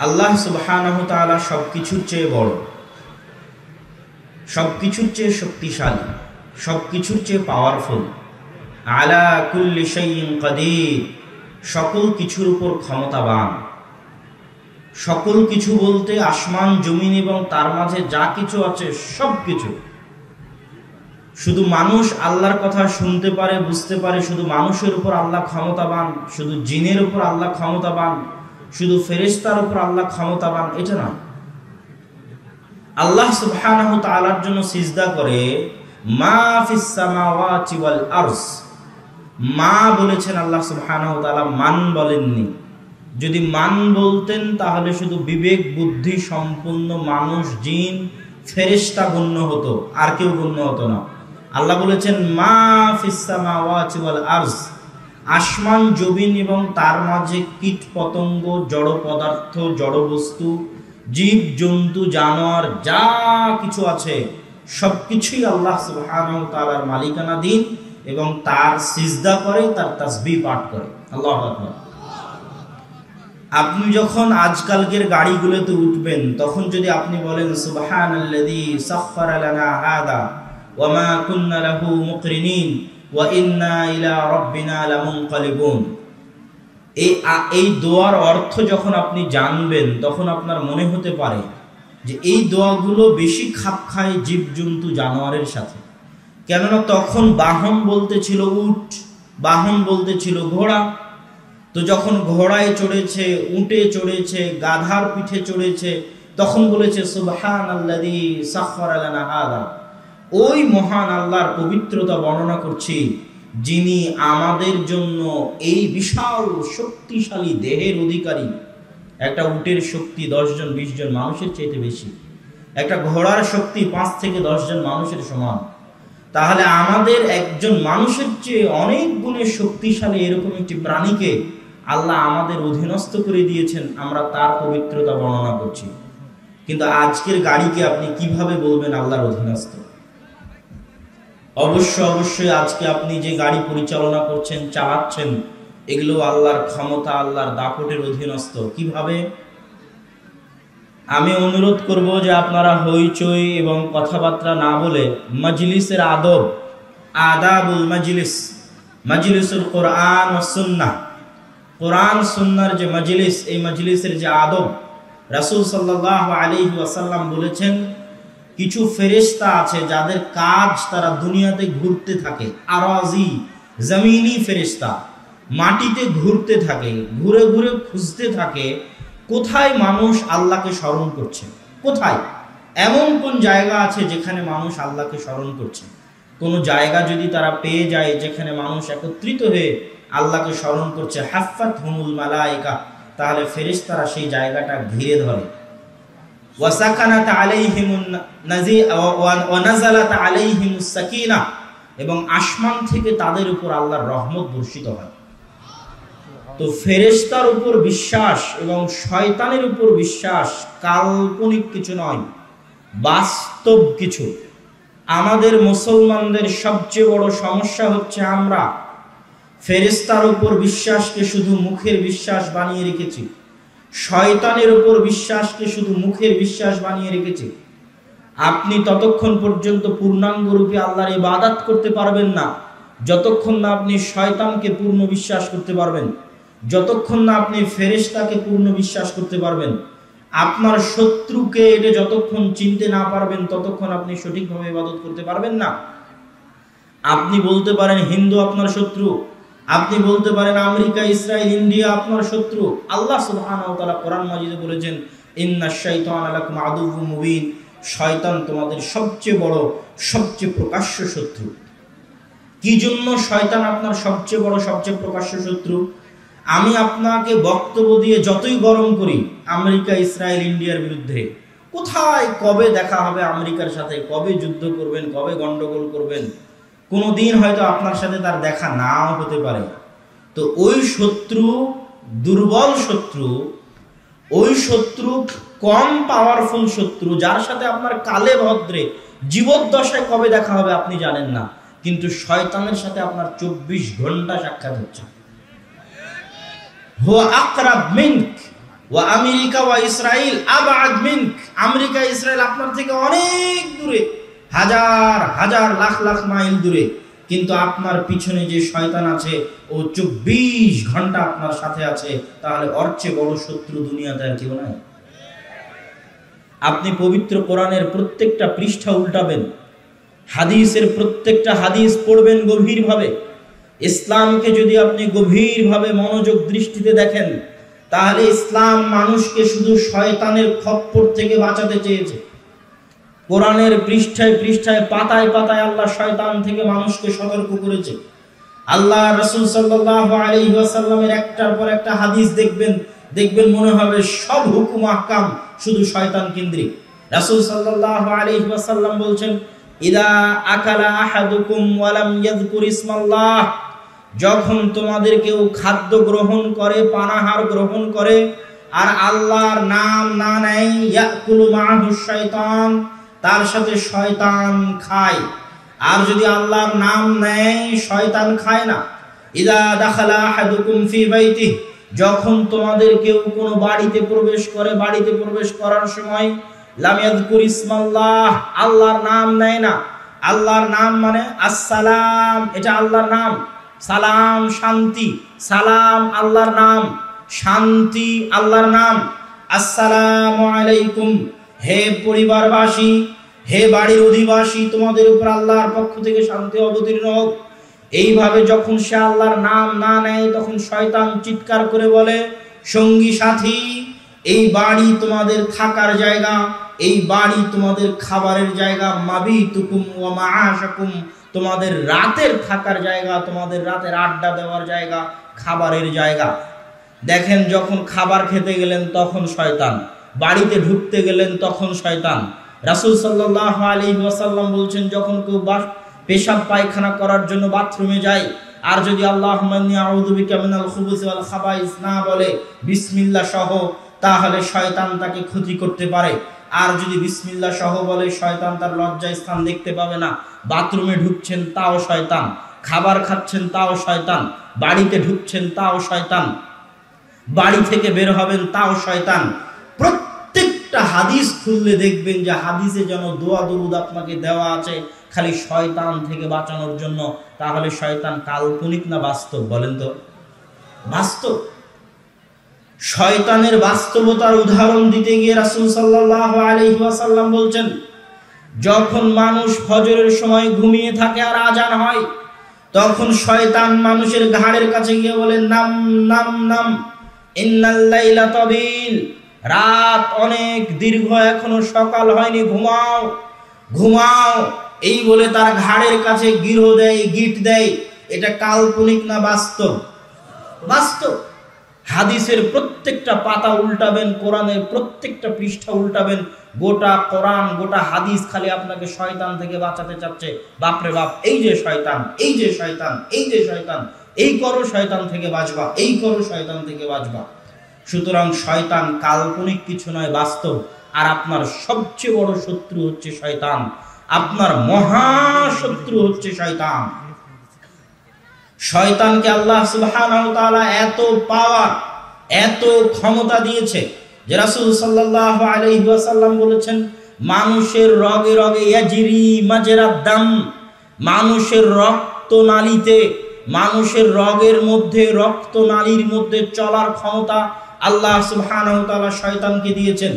আল্লাহ সুবহানাহু ওয়া তাআলা সবকিছুর চেয়ে বড়, সবকিছুর চেয়ে শক্তিশালী, সবকিছুর চেয়ে পাওয়ারফুল। আলা কুল্লি শাইইন কাদির, সকল কিছুর উপর ক্ষমতাবান। সকল কিছু বলতে আসমান জমিন এবং তার মাঝে যা কিছু আছে সব কিছু। শুধু মানুষ আল্লাহর কথা শুনতে পারে, বুঝতে পারে, শুধু মানুষের উপর আল্লাহ ক্ষমতাবান, শুধু জিনের উপর আল্লাহ ক্ষমতাবান, শুধু ফেরেশতার উপর আল্লাহ ক্ষমতাবান, এটা নয়। আল্লাহ সুবহানাহু ওয়া তাআলার জন্য সিজদা করে মা ফিস সামাওয়াতি ওয়াল আরজ। মা বলেছেন আল্লাহ সুবহানাহু ওয়া তাআলা, মান বলেননি। যদি মান বলতেন তাহলে শুধু বিবেক বুদ্ধি সম্পন্ন মানুষ, জিন, ফেরেশতা গণ্য হতো, আর কেউ গণ্য হতো না। আল্লাহ বলেছেন মা ফিস সামাওয়াতি ওয়াল আরজ, আসমান জমিন এবং তার মাঝে কীট পতঙ্গ, জড় পদার্থ, জড় বস্তু, জীব জন্তু, জানোয়ার যা কিছু আছে সবকিছুই আল্লাহ সুবহানাহু ওয়া তাআলার মালিকানাধীন এবং তার সিজদা করে, তার তাসবিহ পাঠ করে। আল্লাহু আকবার। আপনি যখন আজকালকের গাড়িগুলোতে উঠবেন তখন যদি আপনি বলেন সুবহানাল্লাযী সাখখারা লানা হাদা ওয়া মা কুন্না লাহু মুকরিনিন ওয়া ইন্না ইলা রাব্বিনা লামুনকালিবুন, এই দোয়ার অর্থ যখন আপনি জানবেন তখন আপনার মনে হতে পারে যে এই দোয়াগুলো বেশি খাপ খায় জীবজন্তু জানোয়ারের সাথে। কেননা তখন বাহন বলতে ছিল উট, বাহন বলতে ছিল ঘোড়া। তো যখন ঘোড়ায় চড়েছে, উটে চড়েছে, গাধার পিঠে চড়েছে, তখন বলেছে সুবহানাল্লাযী সাখখারা লানা হাদা। ওই মহান আল্লাহর পবিত্রতা বর্ণনা করছি যিনি আমাদের জন্য এই বিশাল শক্তিশালী দেহের অধিকারী। একটা উটের শক্তি 10 জন 20 জন মানুষের চাইতে বেশি, একটা ঘোড়ার শক্তি 5 থেকে 10 জন মানুষের সমান। তাহলে আমাদের একজন মানুষের চেয়ে অনেক গুণে শক্তিশালী এরকম একটি প্রাণীকে আল্লাহ আমাদের অধীনস্থ করে দিয়েছেন, আমরা তার পবিত্রতা বর্ণনা করছি। কিন্তু আজকের গাড়িকে আপনি কিভাবে বলবেন আল্লাহর অধীনস্থ? অবশ্যই আজকে আপনি যে গাড়ি পরিচালনা করছেন, চালাচ্ছেন, এগুলো আল্লাহর ক্ষমতা, আল্লাহর দাপটের অধীনস্থ। কিভাবে? আমি অনুরোধ করব যে আপনারা হইচই এবং কথাবার্তা না বলে মজলিসের আদব, আদাবুল মজলিস, মজলিসুল কোরআন ও সুন্নাহ, কোরআন সুন্নাহর যে মজলিস, এই মজলিসের যে আদব, রাসূল সাল্লাল্লাহু আলাইহি ওয়াসাল্লাম বলেছেন কিছু ফেরেশতা আছে যাদের কাজ তারা দুনিয়াতে ঘুরতে থাকে, আরাজি জমিনি ফেরেশতা, মাটিতে ঘুরতে থাকে, ঘুরে ঘুরে খুঁজতে থাকে কোথায় মানুষ আল্লাহকে স্মরণ করছে, কোথায় এমন কোন জায়গা আছে যেখানে মানুষ আল্লাহকে স্মরণ করছে। কোনো জায়গা যদি তারা পেয়ে যায় যেখানে মানুষ একত্রিত হয়ে আল্লাহকে স্মরণ করছে, হাফাতহুমুল মালায়েকা, তাহলে ফেরেশতারা সেই জায়গাটা ঘিরে ধরে। ওয়াসাকানাত আলাইহিমুন নাজি ওয়া নাযালাত আলাইহিমুস সাকিনাহ, এবং আসমান থেকে তাদের উপর আল্লাহর রহমত বর্ষিত হয়। তো ফেরেশতার উপর বিশ্বাস এবং শয়তানের উপর বিশ্বাস কাল্পনিক কিছু নয়, বাস্তব কিছু। আমাদের মুসলমানদের সবচেয়ে বড় সমস্যা হচ্ছে আমরা ফেরেশতার উপর বিশ্বাসকে শুধু মুখের বিশ্বাস বানিয়ে রেখেছি, শয়তানের উপর বিশ্বাসকে শুধু মুখের বিশ্বাস বানিয়ে রেখেছি। আপনি ততক্ষণ পর্যন্ত পূর্ণাঙ্গরূপে আল্লাহর ইবাদত করতে পারবেন না যতক্ষণ না আপনি শয়তানকে পূর্ণ বিশ্বাস করতে পারবেন, যতক্ষণ না আপনি ফেরেশতাকে পূর্ণ বিশ্বাস করতে পারবেন। আপনার শত্রুকে এটা যতক্ষণ চিনতে না পারবেন ততক্ষণ আপনি সঠিকভাবে ইবাদত করতে পারবেন না। আপনি বলতে পারেন হিন্দু আপনার শত্রু, আপনি বলতে পারেন আমেরিকা, ইসরায়েল, ইন্ডিয়া আপনার শত্রু। আল্লাহ সুবহানাহু ওয়া তাআলা কোরআন মাজিদে বলেছেন ইন্নাশ শাইতানা লাকুম আদুউউম মুবিন, শয়তান তোমাদের সবচেয়ে বড়, সবচেয়ে প্রকাশ্য শত্রু। কি জন্য শয়তান আপনার সবচেয়ে বড়, সবচেয়ে প্রকাশ্য শত্রু? আমি আপনাকে বক্তব্য দিয়ে যতই গরম করি আমেরিকা, ইসরায়েল, ইন্ডিয়ার বিরুদ্ধে, কোথায় কবে দেখা হবে আমেরিকার সাথে, কবে যুদ্ধ করবেন, কবে গন্ডগোল করবেন, কোনো দিন হয়তো আপনার সাথে তার দেখা নাও হতে পারে। তো ওই শত্রু দুর্বল শত্রু, ওই শত্রু কম পাওয়ারফুল শত্রু, যার সাথে আপনার কালে ভদ্রে জীবদ্দশায় কবে দেখা হবে আপনি জানেন না, কিন্তু শয়তানের সাথে আপনার 24 ঘন্টা সাক্ষাৎ হচ্ছে। হুয়া আকরাব মিনক, ওয়া আমেরিকা ওয়া ইসরাইল আবাদ মিনক, আমেরিকা ইসরায়েল আপনার থেকে অনেক দূরে, হাজার হাজার লাখ লাখ মাইল দূরে, কিন্তু আপনার পিছনে যে শয়তান আছে ও 24 ঘন্টা আপনার সাথে আছে, তাহলে ওর চেয়ে বড় শত্রু দুনিয়াতে আর কেউ নাই। আপনি পবিত্র কোরআনের প্রত্যেকটা পৃষ্ঠা উল্টাবেন, হাদিসের প্রত্যেকটা হাদিস পড়বেন গভীরভাবে। ইসলামকে যদি আপনি গভীরভাবে মনোযোগ দৃষ্টিতে দেখেন, তাহলে ইসলাম মানুষকে শুধু শয়তানের খপ্পর থেকে বাঁচাতে চেয়েছে। কোরআনের পৃষ্ঠায় পৃষ্ঠায় পাতায় পাতায় আল্লাহ শয়তান থেকে মানুষকে সতর্ক করেছে। আল্লাহ রাসূল সাল্লাল্লাহু আলাইহি ওয়াসাল্লামের একটার পর একটা হাদিস দেখবেন মনে হবে সব হুকুম আহকাম শুধু শয়তান কেন্দ্রিক। রাসূল সাল্লাল্লাহু আলাইহি ওয়াসাল্লাম বলছেন, ইদা আকালা আহাদুকুম ওয়া লাম ইয়াযকুর ইসমাল্লাহ, যখন তোমাদের কেউ খাদ্য গ্রহণ করে, পানাহার গ্রহণ করে, আর আল্লাহর নাম না নেয়, ইয়াকুলু মাআহু শাইতান, তার সাথে শয়তান খায়। আর যদি আল্লাহর নাম নেয়, শয়তান খায় না। ইদা দাখালা আহাদুকুম ফি বাইতিহি, যখন তোমাদের কেউ কোনো বাড়িতে প্রবেশ করে, বাড়িতে প্রবেশ করার সময় লাম ইয়াযকুর ইসমাল্লাহ, আল্লাহর নাম নেয় না। আল্লাহর নাম মানে আসসালাম, এটা আল্লাহর নাম। সালাম শান্তি, সালাম আল্লাহর নাম, শান্তি আল্লাহর নাম। আসসালামু আলাইকুম, হে পরিবারবাসী, হে বাড়ির অধিবাসী, তোমাদের উপর আল্লাহর পক্ষ থেকে শান্তি অবতীর্ণ হোক। এইভাবে যখন সে আল্লাহর নাম না নেয়, তখন শয়তান চিৎকার করে বলে, সঙ্গী সাথী, এই বাড়ি তোমাদের থাকার জায়গা, এই বাড়ি তোমাদের খাবারের জায়গা, মাবিতুকুম ওয়া মাআশাকুম, তোমাদের রাতের থাকার জায়গা, তোমাদের রাতের আড্ডা দেওয়ার জায়গা, খাবারের জায়গা। দেখেন, যখন খাবার খেতে গেলেন তখন শয়তান, বাড়িতে ঢুকতে গেলেন তখন শয়তান। রাসূল সাল্লাল্লাহু আলাইহি ওয়াসাল্লাম বলছেন, যখন কেউ পেশাব পায়খানা করার জন্য বাথরুমে যায়, আর যদি আল্লাহুম্মা ইন্নী আউযু বিকা মিনাল খুবুসি ওয়াল খাবাইস না বলে বিসমিল্লাহ সহ, তাহলে শয়তান তাকে ক্ষতি করতে পারে। আর যদি বিসমিল্লাহ সহ বলে, শয়তান তার লজ্জায় স্থান দেখতে পাবে না। বাথরুমে ঢুকছেন তাও শয়তান, খাবার খাচ্ছেন তাও শয়তান, বাড়িতে ঢুকছেন তাও শয়তান, বাড়ি থেকে বের হবেন তাও শয়তান। প্রত্যেকটা হাদিস খুললে দেখবেন যে হাদিসে যেন দোয়া দরুদ আপনাকে দেওয়া আছে খালি শয়তান থেকে বাঁচানোর জন্য। তাহলে শয়তান কাল্পনিক না বাস্তব? বলেন তো। বাস্তব। শয়তানের বাস্তবতার উদাহরণ দিতে গিয়ে রাসূল সাল্লাল্লাহু আলাইহি ওয়াসাল্লাম বলছেন, যখন মানুষ ফজরের সময় ঘুমিয়ে থাকে আর আজান হয়, তখন শয়তান মানুষের ঘাড়ের কাছে গিয়ে বলে, নাম নাম নাম, ইন্নাল লাইলা তাবিল, রাত অনেক দীর্ঘ, এখনো সকাল হয়নি, ঘুমাও ঘুমাও। এই বলে তার ঘাড়ের কাছে গিরো দেয়, গিট দেয়। এটা কাল্পনিক না বাস্তব? বাস্তব। হাদিসের প্রত্যেকটা পাতা উল্টাবেন, কোরআনের প্রত্যেকটা পৃষ্ঠা উল্টাবেন, গোটা কোরআন গোটা হাদিস খালি আপনাকে শয়তান থেকে বাঁচাতে চাচ্ছে। বাপরে বাপ, এই যে শয়তান, এই যে শয়তান, এই যে শয়তান, এই করো শয়তান থেকে বাঁচবা, এই করো শয়তান থেকে বাঁচবা। সুতরাং শয়তান কাল্পনিক কিছু নয়, বাস্তব। আর আপনার সবচেয়ে বড় শত্রু হচ্ছে শয়তান, আপনার মহাশত্রু হচ্ছে শয়তান। শয়তানকে আল্লাহ সুবহানাহু ওয়া তাআলা এত পাওয়ার, এত ক্ষমতা দিয়েছে যে রাসূল সাল্লাল্লাহু আলাইহি ওয়াসাল্লাম বলেছেন, মানুষের রগে রগে ইয়াজরি মাজরাদ দাম, মানুষের রক্তনালীতে, মানুষের রগের মধ্যে, রক্তনালীর মধ্যে চলার ক্ষমতা আল্লাহ সুবহানাহু ওয়া তাআলা শয়তানকে দিয়েছেন।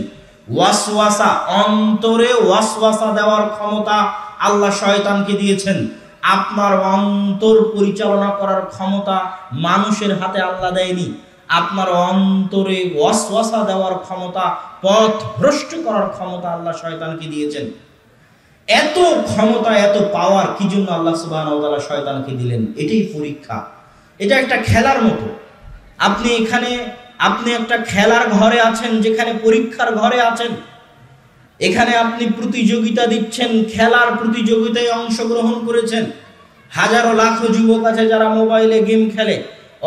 ওয়াসওয়াসা, অন্তরে ওয়াসওয়াসা দেওয়ার ক্ষমতা আল্লাহ শয়তানকে দিয়েছেন। আপনার অন্তর পরিচালনা করার ক্ষমতা মানুষের হাতে আল্লাহ দেয়নি। আপনার অন্তরে ওয়াসওয়াসা দেওয়ার ক্ষমতা, পথ ভ্রষ্ট করার ক্ষমতা আল্লাহ শয়তানকে দিয়েছেন। এত ক্ষমতা, এত পাওয়ার কি জন্য আল্লাহ সুবহানাহু ওয়া তাআলা শয়তানকে দিলেন? এটাই পরীক্ষা। এটা একটা খেলার মতো। আপনি একটা খেলার ঘরে আছেন, যেখানে পরীক্ষার ঘরে আছেন। এখানে আপনি প্রতিযোগিতা দিচ্ছেন, খেলার প্রতিযোগিতায় অংশগ্রহণ করেছেন। হাজারো লাখো যুবক আছে যারা মোবাইলে গেম খেলে।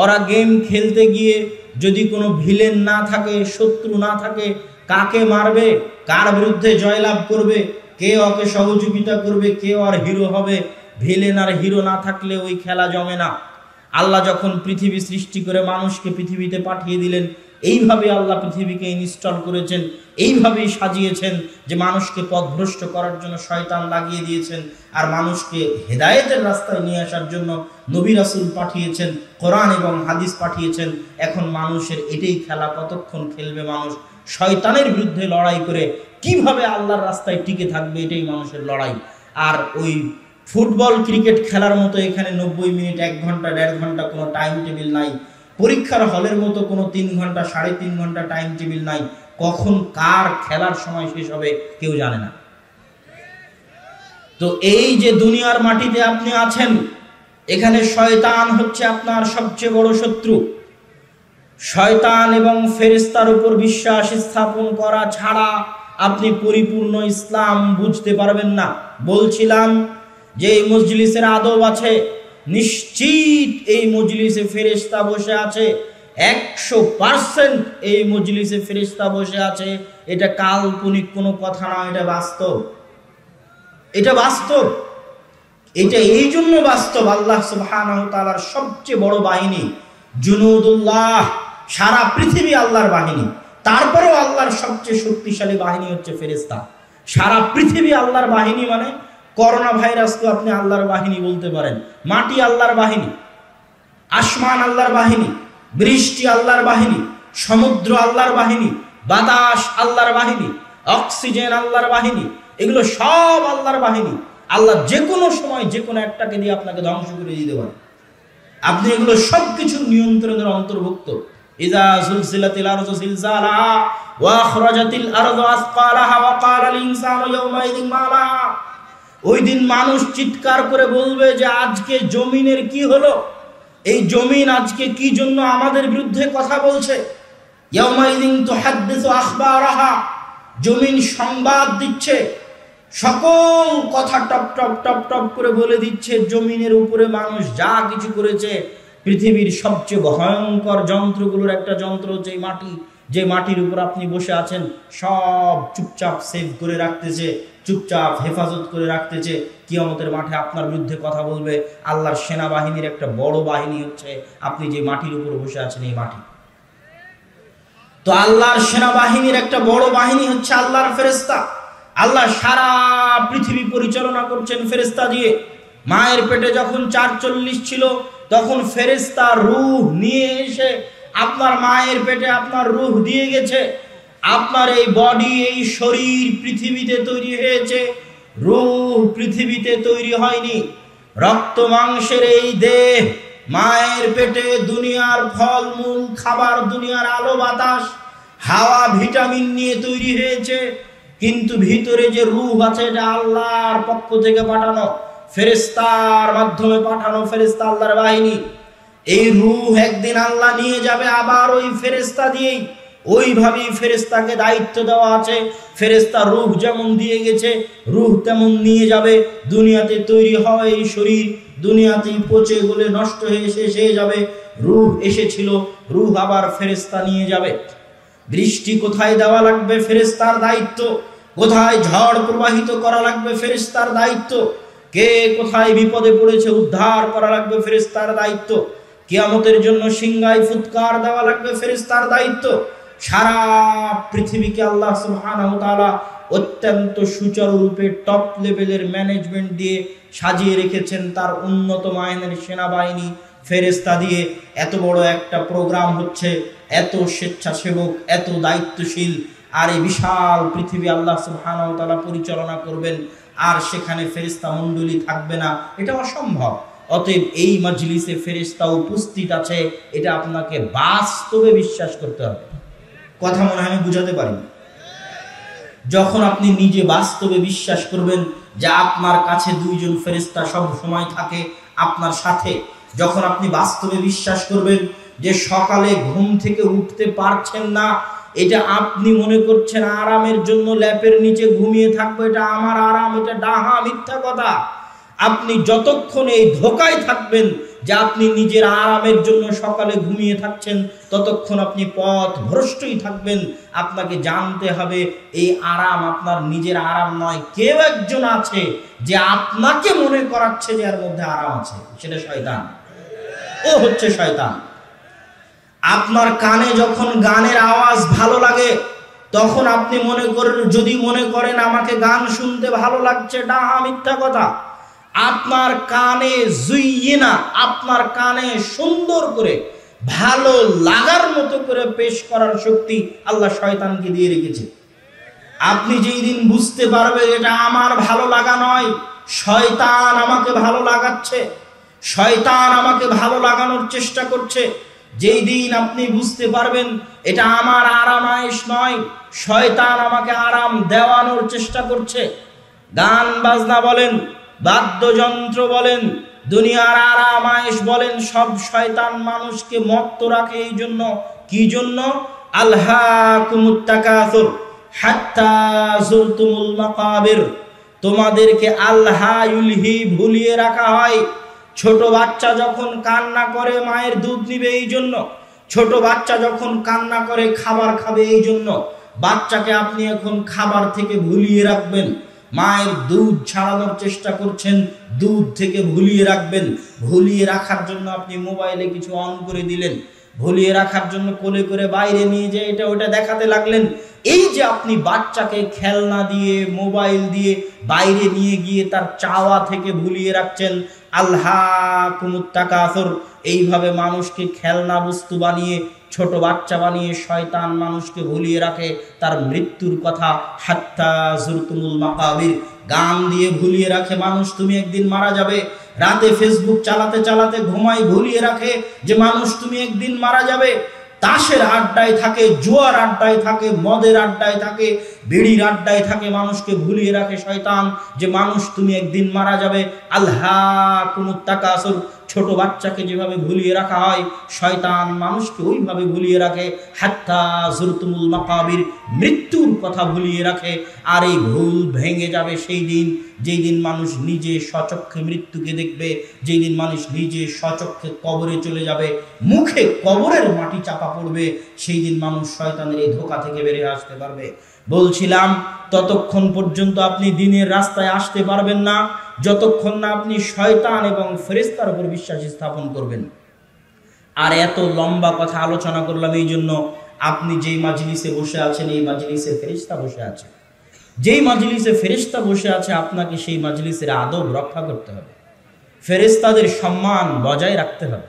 ওরা গেম খেলতে গিয়ে যদি কোনো ভিলেন না থাকে, শত্রু না থাকে, কাকে মারবে, কার বিরুদ্ধে জয়লাভ করবে, কে ওকে সহযোগিতা করবে, কে আর হিরো হবে, ভিলেন আর হিরো না থাকলে ওই খেলা জমে না। আল্লাহ যখন পৃথিবী সৃষ্টি করে মানুষকে পৃথিবীতে পাঠিয়ে দিলেন, এইভাবে আল্লাহ পৃথিবীকে ইনস্টল করেছেন, এইভাবেই সাজিয়েছেন যে মানুষকে পথভ্রষ্ট করার জন্য শয়তান লাগিয়ে দিয়েছেন, আর মানুষকে হেদায়েতের রাস্তায় নিয়ে আসার জন্য নবী রাসূল পাঠিয়েছেন, কোরআন এবং হাদিস পাঠিয়েছেন। এখন মানুষের এটাই খেলা, কতক্ষণ খেলবে মানুষ শয়তানের বিরুদ্ধে লড়াই করে, কিভাবে আল্লাহর রাস্তায় টিকে থাকবে, এটাই মানুষের লড়াই। আর ওই ফুটবল ক্রিকেট খেলার মতো এখানে 90 মিনিট, 1 ঘন্টা, 1.5 ঘন্টা কোনো টাইম টেবিল নাই। পরীক্ষার হলের মতো কোনো 3 ঘন্টা, 3.5 ঘন্টা টাইম টেবিল নাই। কখন কার খেলার সময় শেষ হবে কেউ জানে না। তো এই যে দুনিয়ার মাটিতে আপনি আছেন, এখানে শয়তান হচ্ছে আপনার সবচেয়ে বড় শত্রু। শয়তান এবং ফেরেশতার উপর বিশ্বাস স্থাপন করা ছাড়া আপনি পরিপূর্ণ ইসলাম বুঝতে পারবেন না। বলছিলাম যে এই মজলিসের আদব আছে, নিশ্চিত এই মজলিসে ফেরেশতা বসে আছে, 100% এই মজলিসে ফেরেশতা বসে আছে। এটা কাল্পনিক কোনো কথা না, এটা বাস্তব। এটা বাস্তব। এটা এই জন্য বাস্তব, আল্লাহ সুবহানাহু ওয়া তাআলার সবচেয়ে বড় বাহিনী জুনুদুল্লাহ, সারা পৃথিবী আল্লাহর বাহিনী। তারপরেও আল্লাহর সবচেয়ে শক্তিশালী বাহিনী হচ্ছে ফেরেশতা। সারা পৃথিবী আল্লাহর বাহিনী মানে করোনা ভাইরাসকে আপনি আল্লাহর বাহিনী বলতে পারেন। মাটি আল্লাহর বাহিনী, আসমান আল্লাহর বাহিনী, বৃষ্টি আল্লাহর বাহিনী, সমুদ্র আল্লাহর বাহিনী, বাতাস আল্লাহর বাহিনী, অক্সিজেন আল্লাহর বাহিনী, এগুলো সব আল্লাহর বাহিনী। আল্লাহ যে কোনো সময় যে কোনো একটাকে দিয়ে আপনাকে ধ্বংস করে দিতে পারে। আপনি এগুলো সবকিছুর নিয়ন্ত্রণের অন্তর্ভুক্ত। ইযা যুলজিলাতিল আরযু জিলজালাহা ওয়া আখরাজাতিল আরযু আসকালাহা ওয়া ক্বালাল ইনসানু ইয়াওমাইযিন মা লাহা। ওই দিন মানুষ চিৎকার করে বলবে যে আজকে জমিনের কি হলো, এই জমিন আজকে কি জন্য আমাদের বিরুদ্ধে কথা বলছে। ইয়াওমাইযিন তুহাদ্দিসু আখবারাহা, জমিন সংবাদ দিচ্ছে, সকল কথা টপ টপ টপ টপ করে বলে দিচ্ছে। জমিনের উপরে মানুষ যা কিছু করেছে, পৃথিবীর সবচেয়ে ভয়ঙ্কর যন্ত্রগুলোর একটা যন্ত্র হচ্ছে এই মাটি। যে মাটির উপর আপনি বসে আছেন, সব চুপচাপ সেভ করে রাখতেছে, চুপচাপ হেফাজত করে রাখতেছে। কিয়ামতের মাঠে আপনার বিরুদ্ধে কথা বলবে। আল্লাহর সেনাবাহিনীর একটা বড় বাহিনী হচ্ছে আপনি যে মাটির উপর বসে আছেন, এই মাটি। তো আল্লাহর সেনাবাহিনীর একটা বড় বাহিনী হচ্ছে আল্লাহর ফেরেশতা। আল্লাহ সারা পৃথিবী পরিচালনা করছেন ফেরেশতা দিয়ে। মায়ের পেটে যখন 440 ছিল, তখন ফেরেশতা রূহ নিয়ে এসে আপনার মায়ের পেটে আপনার রূহ দিয়ে গেছে। আপনার এই বডি, এই শরীর পৃথিবীতে তৈরি হয়েছে, রূহ পৃথিবীতে তৈরি হয়নি। রক্ত মাংসের এই দেহ মায়ের পেটে দুনিয়ার ফলমূল খাবার, দুনিয়ার আলো বাতাস হাওয়া ভিটামিন নিয়ে তৈরি হয়েছে, কিন্তু ভিতরে যে রূহ আছে এটা আল্লাহর পক্ষ থেকে পাঠানো, ফেরেশতার মাধ্যমে পাঠানো, ফেরেশতা আল্লাহর বাহিনী। এই রূহ একদিন আল্লাহ নিয়ে যাবে আবার ওই ফেরেশতা দিয়েই। ওইভাবেই ফেরেশতাকে দায়িত্ব দেওয়া আছে। ফেরেশতা রূহ যেমন দিয়ে গেছে, রূহ তেমন নিয়ে যাবে। দুনিয়াতে তৈরি হওয়া এই শরীর দুনিয়াতেই পচে গলে নষ্ট হয়ে শেষ হয়ে যাবে। রূহ এসেছিল, রূহ আবার ফেরেশতা নিয়ে যাবে। বৃষ্টি কোথায় দেওয়া লাগবে, ফেরেশতার দায়িত্ব। কোথায় ঝড় প্রবাহিত করা লাগবে, ফেরেশতার দায়িত্ব। কে কোথায় বিপদে পড়েছে উদ্ধার করা লাগবে, ফেরেশতার দায়িত্ব। কিয়ামতের জন্য সিংহায় ফুৎকার দেওয়া লাগবে, ফেরেশতার দায়িত্ব। সারা পৃথিবীকে আল্লাহ সুবহানাহু ওয়া তাআলা অত্যন্ত সুচারুরূপে টপ লেভেলের ম্যানেজমেন্ট দিয়ে সাজিয়ে রেখেছেন তার উন্নত মানের সেনাবাহিনী ফেরেশতা দিয়ে। এত বড় একটা প্রোগ্রাম হচ্ছে, এত স্বেচ্ছাসেবক, এত দায়িত্বশীল, আর এই বিশাল পৃথিবী আল্লাহ সুবহানাহু ওয়া তাআলা পরিচালনা করবেন, আর সেখানে ফেরেশতা মণ্ডলী থাকবে না, এটা অসম্ভব। অতএব এই মজলিসে ফেরেশতা উপস্থিত আছে, এটা আপনাকে বাস্তবে বিশ্বাস করতে হবে। কথা মনে হয় আমি বুঝাতে পারি। যখন আপনি নিজে বাস্তবে বিশ্বাস করবেন যে আপনার কাছে 2 জন ফেরেশতা সব সময় থাকে আপনার সাথে, যখন আপনি বাস্তবে বিশ্বাস করবেন যে সকালে ঘুম থেকে উঠতে পারছেন না, এটা আপনি মনে করছেন আরামের জন্য ল্যাপের নিচে ঘুমিয়ে থাকবো, এটা আমার আরাম, এটা ডাহা মিথ্যা কথা। আপনি যতক্ষণ এই ধোকায় থাকবেন যে আপনি নিজের আরামের জন্য সকালে ঘুমিয়ে থাকছেন, ততক্ষণ আপনি পথ ভ্রষ্টই থাকবেন। আপনাকে জানতে হবে এই আরাম আপনার নিজের আরাম নয়, কেউ একজন আছে যে আপনাকে মনে করাচ্ছে যে এর মধ্যে আরাম আছে, সেটা শয়তান। ও হচ্ছে শয়তান। আপনার কানে যখন গানের আওয়াজ ভালো লাগে তখন আপনি যদি মনে করেন আমাকে গান শুনতে ভালো লাগছে, এটা মিথ্যা কথা। আপনার কানে জুইয়িনা, আপনার কানে সুন্দর করে ভালো লাগার মতো করে পেশ করার শক্তি আল্লাহ শয়তানকে দিয়ে রেখেছে। আপনি যেই দিন বুঝতে পারবেন এটা আমার ভালো লাগা নয়, শয়তান আমাকে ভালো লাগাচ্ছে, শয়তান আমাকে ভালো লাগানোর চেষ্টা করছে, যেই দিন আপনি বুঝতে পারবেন এটা আমার আরামায়েশ নয়, শয়তান আমাকে আরাম দেওয়ানোর চেষ্টা করছে, গান বাজনা বলেন, বাদ্যযন্ত্র বলেন, দুনিয়ার আরামায়েশ বলেন, সব শয়তান মানুষকে মত্ত রাখে। এই জন্য কি জন্য? আলহাকুমুত তাকাসুর হাত্তা যুরতুমুল মাকাবির, তোমাদেরকে আল্লাহ ইউলহি ভুলিয়ে রাখা হয়। ছোট বাচ্চা যখন কান্না করে মায়ের দুধ নিবে এই জন্য, ছোট বাচ্চা যখন কান্না করে খাবার খাবে এই জন্য। বাচ্চাকে আপনি এখন খাবার থেকে ভুলিয়ে রাখবেন, মায়ের দুধ ছাড়ানোর চেষ্টা করছেন, দুধ থেকে ভুলিয়ে রাখবেন। ভুলিয়ে রাখার জন্য আপনি মোবাইলে কিছু অন করে দিলেন, ভুলিয়ে রাখার জন্য কোলে করে বাইরে নিয়ে যেয়ে এটা ওটা দেখাতে লাগলেন। এই যে আপনি বাচ্চাকে খেলনা দিয়ে, মোবাইল দিয়ে বাইরে নিয়ে গিয়ে তার চাওয়া থেকে ভুলিয়ে রাখছেন, আলহাকুমুত তাকাসুর। এইভাবে মানুষকে খেলনা বস্তু বানিয়ে, ছোট বাচ্চা বানিয়ে শয়তান মানুষকে ভুলিয়ে রাখে তার মৃত্যুর কথা। হাত্তা যুরতুমুল মাকাবির, গান দিয়ে ভুলিয়ে রাখে মানুষ তুমি একদিন মারা যাবে। রাতে ফেসবুক চালাতে চালাতে ঘুমাই ভুলিয়ে রাখে যে মানুষ তুমি একদিন মারা যাবে। তাসের আড্ডায় থাকে, জুয়ার আড্ডায় থাকে, মদের আড্ডায় থাকে, বিড়ির আড্ডায় থাকে, মানুষকে ভুলিয়ে রাখে শয়তান যে মানুষ তুমি একদিন মারা যাবে। আলহাকুমুত তাকাসুর, ছোট বাচ্চাকে যেভাবে ভুলিয়ে রাখা হয় শয়তান মানুষকে ওইভাবে ভুলিয়ে রাখে। হাত্তা যুরতুমুল মাকাবির, মৃত্যুর কথা ভুলিয়ে রাখে। আর এই ভুল ভেঙে যাবে সেই দিন, যেই দিন মানুষ নিজে স্বচক্ষে মৃত্যুকে দেখবে, যেই দিন মানুষ নিজে স্বচক্ষে কবরে চলে যাবে, মুখে কবরের মাটি চাপা পড়বে, সেই দিন মানুষ শয়তানের এই ধোঁকা থেকে বেরিয়ে আসতে পারবে। বলছিলাম ততক্ষণ পর্যন্ত আপনি দিনের রাস্তায় আসতে পারবেন না যতক্ষণ না আপনি শয়তান এবং ফেরেশতার উপর বিশ্বাস স্থাপন করবেন। আর এত লম্বা কথা আলোচনা করলাম এই জন্য, আপনি যেই মাজলিসে বসে আছেন এই মাজলিসে ফেরেশতা বসে আছে, যেই মাজলিসে ফেরেশতা বসে আছে আপনাকে সেই মাজলিসের আদব রক্ষা করতে হবে, ফেরেশতাদের সম্মান বজায় রাখতে হবে।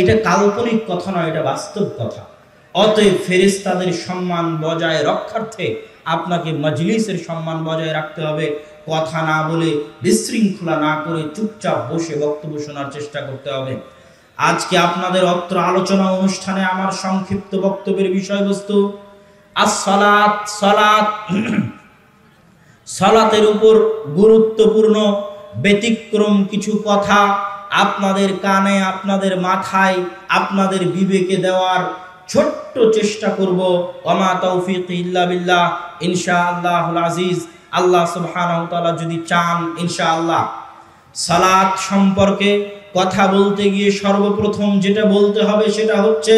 এটা কাল্পনিক কথা নয়, এটা বাস্তব কথা। অতএব ফেরেশতাদের সম্মান বজায় রক্ষার্থে আপনাকে মাজলিসের সম্মান বজায় রাখতে হবে। কথা না বলে, বিশৃঙ্খলা না করে চুপচাপ বসে বক্তব্য শোনার চেষ্টা করতে হবে। আজকে আপনাদের অত্র আলোচনা অনুষ্ঠানে আমার সংক্ষিপ্ত বক্তব্যের বিষয়বস্তু as-সালাত, সালাত। সালাতের উপর গুরুত্বপূর্ণ ব্যতিক্রম কিছু কথা আপনাদের কানে, আপনাদের মাথায়, আপনাদের বিবেকে দেওয়ার ছোট্ট চেষ্টা করব। ওমা তাওফীকি ইল্লা বিল্লাহ, ইনশাআল্লাহুল আজিজ। আল্লাহ সুবহানাহু ওয়া তাআলা যদি চান ইনশাআল্লাহ। সালাত সম্পর্কে কথা বলতে গিয়ে সর্বপ্রথম যেটা বলতে হবে সেটা হচ্ছে